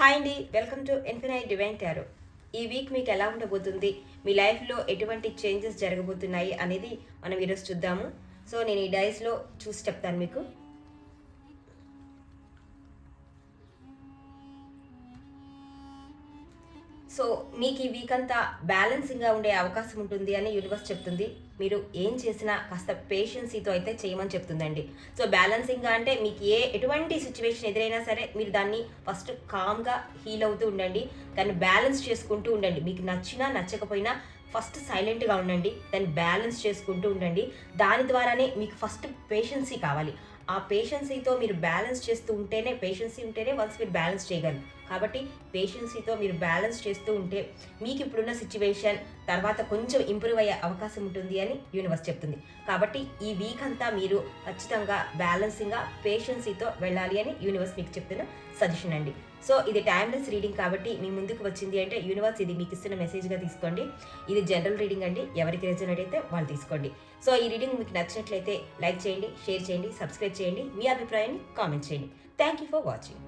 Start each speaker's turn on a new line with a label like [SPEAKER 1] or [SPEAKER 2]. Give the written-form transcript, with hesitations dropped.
[SPEAKER 1] Hi అండి, welcome to infinite divine tarot. ఈ week మీకు ఎలా ఉండబోతుంది, మీ లైఫ్లో ఎటువంటి చేంజెస్ జరగబోతున్నాయి అనేది మనం ఈరోజు చూద్దాము. సో నేను ఈ డైస్లో చూసి చెప్తాను మీకు. సో మీకు ఈ వీక్ అంతా బ్యాలెన్సింగ్గా ఉండే అవకాశం ఉంటుంది అని యూనివర్స్ చెప్తుంది. మీరు ఏం చేసినా కాస్త పేషెన్సీతో అయితే చేయమని చెప్తుందండి. సో బ్యాలెన్సింగ్గా అంటే మీకు ఎటువంటి సిచ్యువేషన్ ఎదురైనా సరే మీరు దాన్ని ఫస్ట్ కామ్గా హీల్ అవుతూ ఉండండి, దాన్ని బ్యాలెన్స్ చేసుకుంటూ ఉండండి. మీకు నచ్చినా నచ్చకపోయినా ఫస్ట్ సైలెంట్గా ఉండండి, దాన్ని బ్యాలెన్స్ చేసుకుంటూ ఉండండి. దాని ద్వారానే మీకు ఫస్ట్ పేషెన్సీ కావాలి. ఆ పేషెన్సీతో మీరు బ్యాలెన్స్ చేస్తూ ఉంటేనే, పేషెన్సీ ఉంటేనే వన్స్ మీరు బ్యాలెన్స్ చేయగలరు. కాబట్టి పేషెన్సీతో మీరు బ్యాలెన్స్ చేస్తూ ఉంటే మీకు ఇప్పుడున్న సిచ్యువేషన్ తర్వాత కొంచెం ఇంప్రూవ్ అయ్యే అవకాశం ఉంటుంది అని యూనివర్స్ చెప్తుంది. కాబట్టి ఈ వీక్ అంతా మీరు ఖచ్చితంగా బ్యాలెన్సింగ్గా పేషెన్సీతో వెళ్ళాలి అని యూనివర్స్ మీకు చెప్తున్న సజెషన్ అండి. సో ఇది టైమ్లెస్ రీడింగ్ కాబట్టి మీ ముందుకు వచ్చింది అంటే యూనివర్స్ ఇది మీకు ఇస్తున్న మెసేజ్గా తీసుకోండి. ఇది జనరల్ రీడింగ్ అండి, ఎవరికి రెజొనేట్ అయితే వాళ్ళు తీసుకోండి. సో ఈ రీడింగ్ మీకు నచ్చినట్లయితే లైక్ చేయండి, షేర్ చేయండి, సబ్స్క్రైబ్ చేయండి, మీ అభిప్రాయాన్ని కామెంట్ చేయండి. Thank you for watching.